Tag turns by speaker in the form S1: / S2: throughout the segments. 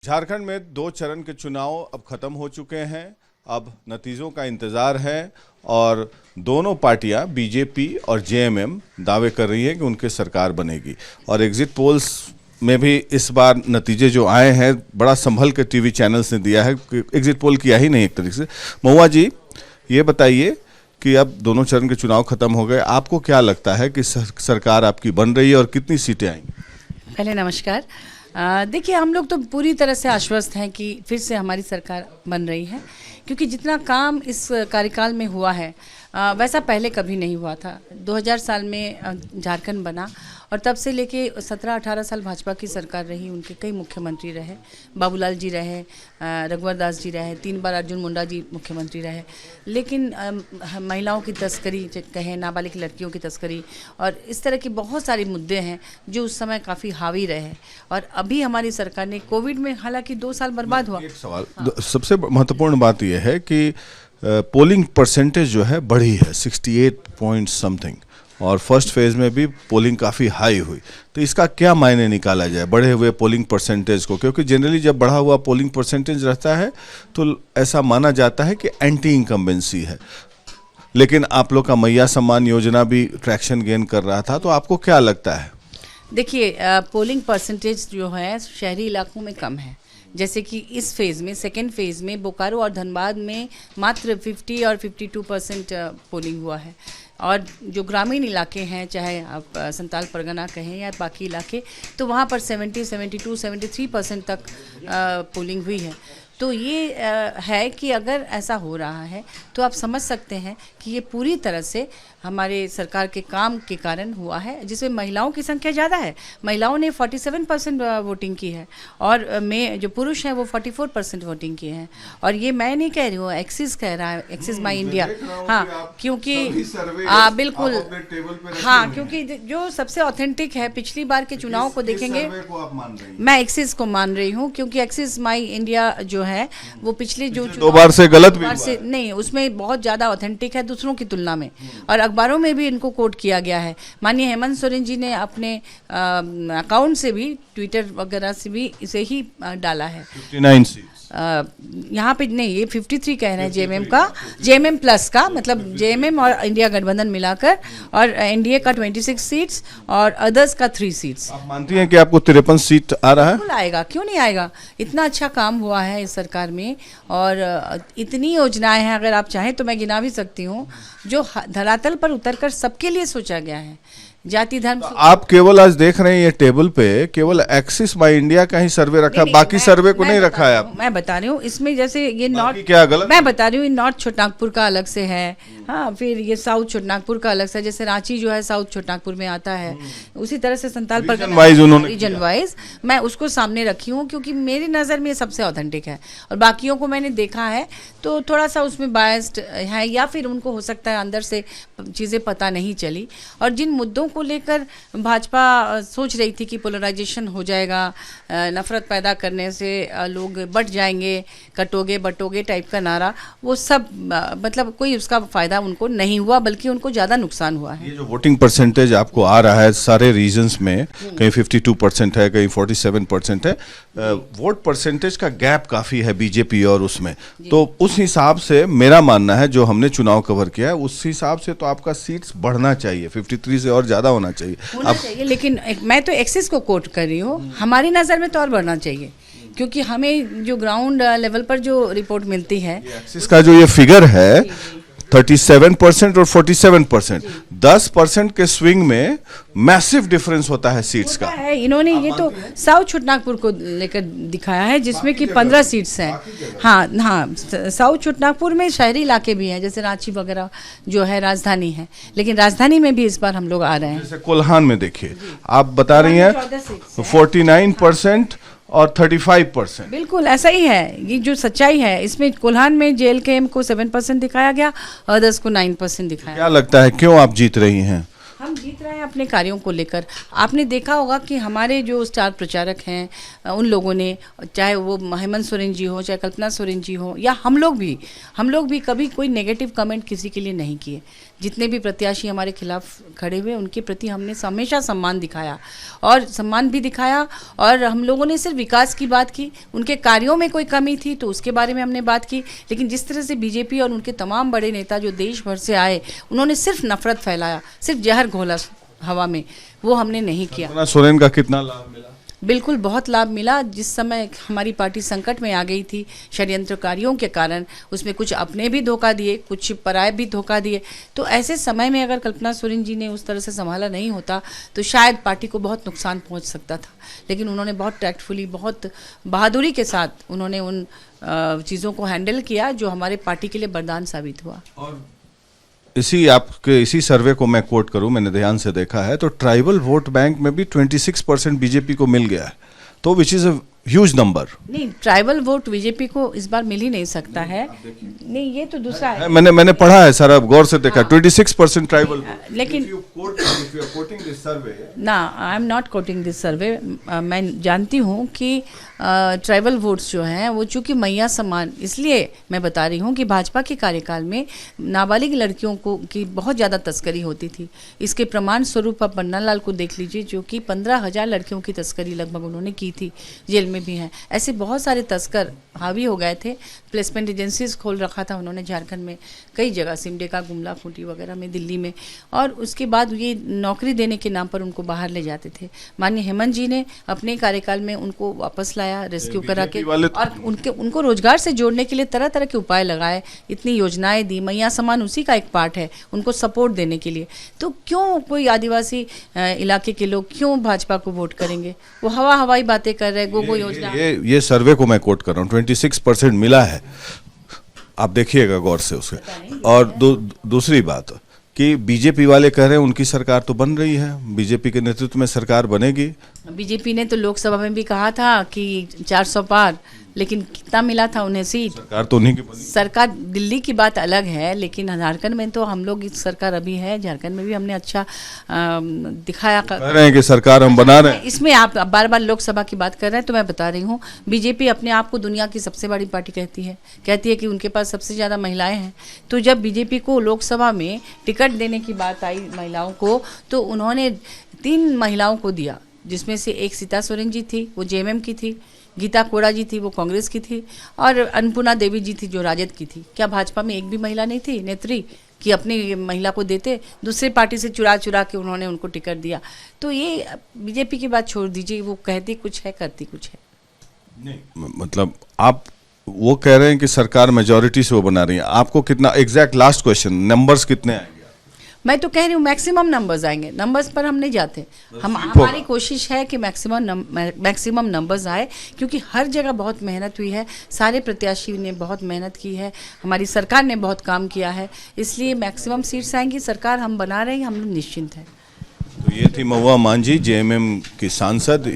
S1: झारखंड में 2 चरण के चुनाव अब खत्म हो चुके हैं। अब नतीजों का इंतजार है और दोनों पार्टियां बीजेपी और जेएमएम दावे कर रही हैं कि उनकी सरकार बनेगी। और एग्जिट पोल्स में भी इस बार नतीजे जो आए हैं बड़ा संभल के टीवी चैनल्स ने दिया है, एग्जिट पोल किया ही नहीं एक तरीके से। महुआ जी, ये बताइए कि अब दोनों चरण के चुनाव खत्म हो गए, आपको क्या लगता है कि सरकार आपकी बन रही है और कितनी सीटें आएंगी?
S2: पहले नमस्कार। देखिए, हम लोग तो पूरी तरह से आश्वस्त हैं कि फिर से हमारी सरकार बन रही है, क्योंकि जितना काम इस कार्यकाल में हुआ है वैसा पहले कभी नहीं हुआ था। 2000 साल में झारखंड बना और तब से लेके 17-18 साल भाजपा की सरकार रही। उनके कई मुख्यमंत्री रहे, बाबूलाल जी रहे, रघुवर दास जी रहे, 3 बार अर्जुन मुंडा जी मुख्यमंत्री रहे। लेकिन महिलाओं की तस्करी कहें, नाबालिग लड़कियों की तस्करी और इस तरह के बहुत सारे मुद्दे हैं जो उस समय काफ़ी हावी रहे। और अभी हमारी सरकार ने कोविड में हालांकि 2 साल बर्बाद हुआ।
S1: एक सवाल, सबसे महत्वपूर्ण बात यह है कि पोलिंग परसेंटेज जो है बढ़ी है 68 पॉइंट समथिंग, और फर्स्ट फेज में भी पोलिंग काफ़ी हाई हुई। तो इसका क्या मायने निकाला जाए बढ़े हुए पोलिंग परसेंटेज को? क्योंकि जनरली जब बढ़ा हुआ पोलिंग परसेंटेज रहता है तो ऐसा माना जाता है कि एंटी इनकम्बेंसी है। लेकिन आप लोग का मैया सम्मान योजना भी ट्रैक्शन गेन कर रहा था, तो आपको क्या लगता है?
S2: देखिए, पोलिंग परसेंटेज जो है शहरी इलाकों में कम है। जैसे कि इस फेज़ में, सेकेंड फेज़ में बोकारो और धनबाद में मात्र 50 और 52% पोलिंग हुआ है। और जो ग्रामीण इलाके हैं, चाहे आप संताल परगना कहें या बाकी इलाके, तो वहाँ पर 70, 72, 73% तक पोलिंग हुई है। तो ये है कि अगर ऐसा हो रहा है तो आप समझ सकते हैं कि ये पूरी तरह से हमारे सरकार के काम के कारण हुआ है, जिसमें महिलाओं की संख्या ज़्यादा है। महिलाओं ने 47% वोटिंग की है और में जो पुरुष हैं वो 44% वोटिंग किए हैं। और ये मैं नहीं कह रही हूँ, एक्सिस कह रहा है, एक्सिस माई इंडिया। हाँ, क्योंकि बिल्कुल, हाँ, क्योंकि जो सबसे ऑथेंटिक है, पिछली बार के चुनाव को देखेंगे, मैं एक्सिस को मान रही हूँ, क्योंकि एक्सिस माई इंडिया जो है वो पिछले जो
S1: 2 बार से गलत भी
S2: से नहीं, उसमें बहुत ज़्यादा ऑथेंटिक है दूसरों की तुलना में। और अखबारों में भी इनको कोट किया गया है। माननीय हेमंत सोरेन जी ने अपने अकाउंट से भी, ट्विटर वगैरह से भी इसे ही डाला है।
S1: 59 सीट्स
S2: यहाँ पे नहीं, ये 53 कह रहे हैं जेएमएम का, जेएमएम प्लस का, मतलब जेएमएम और इंडिया गठबंधन मिलाकर, और एनडीए का 26 सीट्स और अदर्स का 3 सीट्स।
S1: आप मानती हैं कि आपको 53 सीट आ रहा है?
S2: बिल्कुल आएगा, क्यों नहीं आएगा। इतना अच्छा काम हुआ है इस सरकार में और इतनी योजनाएं हैं, अगर आप चाहें तो मैं गिना भी सकती हूँ, जो धरातल पर उतरकर सबके लिए सोचा गया है। जाति धर्म,
S1: तो आप केवल आज देख रहे हैं ये टेबल पे केवल एक्सिस माई इंडिया का ही सर्वे रखा, बाकी सर्वे को नहीं रखा है आप?
S2: मैं बता रही हूँ, इसमें जैसे ये नॉर्थ,
S1: क्या गलत, मैं
S2: बता रही हूँ, नॉर्थ छोटानागपुर का अलग से है, हाँ, फिर ये साउथ छोटानागपुर का अलग से, जैसे रांची जो है साउथ छोटानागपुर में आता है, उसी तरह से संताल पर रीजन वाइज मैं उसको सामने रखी हूँ, क्योंकि मेरी नज़र में सबसे ऑथेंटिक है। और बाकियों को मैंने देखा है तो थोड़ा सा उसमें बायस्ड है, या फिर उनको हो सकता है अंदर से चीज़ें पता नहीं चली। और जिन मुद्दों को लेकर भाजपा सोच रही थी कि पोलराइजेशन हो जाएगा, नफरत पैदा करने से लोग बट जाएंगे, कटोगे बटोगे टाइप का नारा, वो सब मतलब कोई उसका फ़ायदा उनको नहीं हुआ, बल्कि उनको ज़्यादा नुकसान हुआ है।
S1: ये जो वोटिंग परसेंटेज आपको आ रहा है सारे रीजन्स में, कहीं 52% है, कहीं 47% है, वोट परसेंटेज का गैप काफ़ी है बीजेपी और उसमें। तो उस हिसाब से मेरा मानना है, जो हमने चुनाव कवर किया है उस हिसाब से तो आपका सीट्स बढ़ना चाहिए, 53 से और ज़्यादा होना चाहिए।
S2: लेकिन मैं तो एक्सिस को कोट कर रही हूँ, हमारी नज़र में तो और बढ़ना चाहिए, क्योंकि हमें जो ग्राउंड लेवल पर जो रिपोर्ट मिलती है,
S1: एक्सिस का जो ये फिगर है 37% और 47%, 10% के स्विंग में मैसिव डिफरेंस होता है सीट्स का
S2: है। इन्होंने ये तो साउथ छोटानागपुर को लेकर दिखाया है, जिसमें कि 15 सीट्स हैं। हाँ हाँ, साउथ छोटानागपुर में शहरी इलाके भी हैं, जैसे रांची वगैरह जो है राजधानी है, लेकिन राजधानी में भी इस बार हम लोग आ रहे हैं।
S1: जैसे कोल्हान में देखिए, आप बता रही हैं 49% और 35%।
S2: बिल्कुल ऐसा ही है, ये जो सच्चाई है। इसमें कोल्हान में जेएलकेएम को 7% दिखाया गया, अदर्स को 9% दिखाया।
S1: क्या लगता है क्यों आप जीत रही हैं?
S2: हम जीत रहे हैं अपने कार्यों को लेकर। आपने देखा होगा कि हमारे जो स्टार प्रचारक हैं उन लोगों ने, चाहे वो हेमंत सोरेन जी हो, चाहे कल्पना सोरेन जी हो, या हम लोग भी कभी कोई नेगेटिव कमेंट किसी के लिए नहीं किए। जितने भी प्रत्याशी हमारे खिलाफ खड़े हुए उनके प्रति हमने हमेशा सम्मान दिखाया और हम लोगों ने सिर्फ विकास की बात की। उनके कार्यों में कोई कमी थी तो उसके बारे में हमने बात की, लेकिन जिस तरह से बीजेपी और उनके तमाम बड़े नेता जो देश भर से आए, उन्होंने सिर्फ नफरत फैलाया, सिर्फ जहर घोला हवा में, वो हमने नहीं किया।
S1: सोरेन का कितना लाभ मिला?
S2: बिल्कुल बहुत लाभ मिला। जिस समय हमारी पार्टी संकट में आ गई थी षड्यंत्रकारियों के कारण, उसमें कुछ अपने भी धोखा दिए, कुछ पराये भी धोखा दिए, तो ऐसे समय में अगर कल्पना सोरेन जी ने उस तरह से संभाला नहीं होता तो शायद पार्टी को बहुत नुकसान पहुंच सकता था। लेकिन उन्होंने बहुत टैक्टफुली, बहुत बहादुरी के साथ उन्होंने उन चीज़ों को हैंडल किया जो हमारे पार्टी के लिए वरदान साबित हुआ। और
S1: इसी सर्वे को मैं कोट करूं, मैंने ध्यान से देखा है तो ट्राइबल वोट बैंक में भी 26% बीजेपी को मिल गया है, तो which is a huge number.
S2: नहीं, ट्राइबल वोट बीजेपी को इस बार मिल ही नहीं सकता है। नहीं, ये तो दूसरा है।
S1: मैंने पढ़ा है सर, अब गौर से देखा। 26% ट्राइबल।
S2: लेकिन ना, I am not coating this survey. मैं जानती हूँ कि ट्राइबल वोट्स जो हैं वो चूँकि मैया समान, इसलिए मैं बता रही हूँ कि भाजपा के कार्यकाल में नाबालिग लड़कियों की बहुत ज़्यादा तस्करी होती थी। इसके प्रमाण स्वरूप आप पन्ना लाल को देख लीजिए, जो कि 15,000 लड़कियों की तस्करी लगभग उन्होंने की थी, जेल में भी हैं। ऐसे बहुत सारे तस्कर हावी हो गए थे। प्लेसमेंट एजेंसीज खोल रखा था उन्होंने झारखंड में, कई जगह, सिमडेगा, गुमला, खूंटी वगैरह में, दिल्ली में, और उसके बाद ये नौकरी देने के नाम पर उनको बाहर ले जाते थे। माननीय हेमंत जी ने अपने कार्यकाल में उनको वापस लाया, रेस्क्यू करा के, और उनको रोजगार से जोड़ने के लिए तरह तरह के उपाय लगाए, इतनी योजनाएं दी। मैया समान उसी का एक पार्ट है, उनको सपोर्ट देने के लिए। तो क्यों कोई आदिवासी इलाके के लोग क्यों भाजपा को वोट करेंगे? वो हवाई बातें कर रहे, गो योजना।
S1: ये सर्वे को मैं कोट कर रहा हूँ, 26% मिला है, आप देखिएगा गौर से उसके। और दूसरी बात कि बीजेपी वाले कह रहे हैं उनकी सरकार तो बन रही है, बीजेपी के नेतृत्व में सरकार बनेगी।
S2: बीजेपी ने तो लोकसभा में भी कहा था कि 400 पार, लेकिन कितना मिला था उन्हें सीट?
S1: सरकार तो उन्हीं की बनी।
S2: सरकार दिल्ली की बात अलग है, लेकिन झारखंड में तो हम लोग, इस सरकार अभी है, झारखंड में भी हमने अच्छा दिखाया।
S1: कह रहे हैं कि सरकार हम बना रहे हैं।
S2: इसमें आप बार बार लोकसभा की बात कर रहे हैं, तो मैं बता रही हूँ, बीजेपी अपने आप को दुनिया की सबसे बड़ी पार्टी कहती है कि उनके पास सबसे ज़्यादा महिलाएं हैं। तो जब बीजेपी को लोकसभा में टिकट देने की बात आई महिलाओं को, तो उन्होंने 3 महिलाओं को दिया, जिसमें से एक सीता सोरेन जी थी, वो जेएमएम की थी, गीता कोड़ा जी थी, वो कांग्रेस की थी, और अन्नपूर्णा देवी जी थी, जो राजद की थी। क्या भाजपा में एक भी महिला नहीं थी नेत्री कि अपनी महिला को देते? दूसरे पार्टी से चुरा के उन्होंने उनको टिकट दिया। तो ये बीजेपी की बात छोड़ दीजिए, वो कहती कुछ है, करती कुछ है।
S1: नहीं, मतलब आप वो कह रहे हैं कि सरकार मेजॉरिटी से वो बना रही है, आपको कितना एग्जैक्ट, लास्ट क्वेश्चन, नंबर्स कितने आएंगे?
S2: मैं तो कह रही हूँ मैक्सिमम नंबर्स आएंगे, नंबर्स पर हम नहीं जाते। हमारी कोशिश है कि मैक्सिमम नंबर्स आए, क्योंकि हर जगह बहुत मेहनत हुई है, सारे प्रत्याशी ने बहुत मेहनत की है, हमारी सरकार ने बहुत काम किया है, इसलिए मैक्सिमम सीट्स आएंगी। सरकार हम बना रहे हैं, हम लोग निश्चिंत हैं।
S1: तो ये थी महुआ मांझी, जेएमएम की सांसद।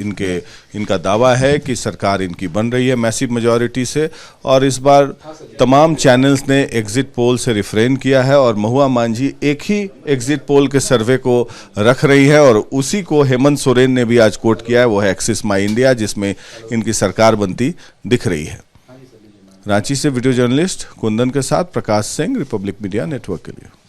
S1: इनका दावा है कि सरकार इनकी बन रही है मैसिव मेजॉरिटी से, और इस बार तमाम चैनल्स ने एग्जिट पोल से रिफ्रेन किया है, और महुआ मांझी एक ही एग्जिट पोल के सर्वे को रख रही है, और उसी को हेमंत सोरेन ने भी आज कोट किया है, वो है एक्सिस माई इंडिया, जिसमें इनकी सरकार बनती दिख रही है। रांची से वीडियो जर्नलिस्ट कुंदन के साथ Prakash Singh, Republic media network के लिए।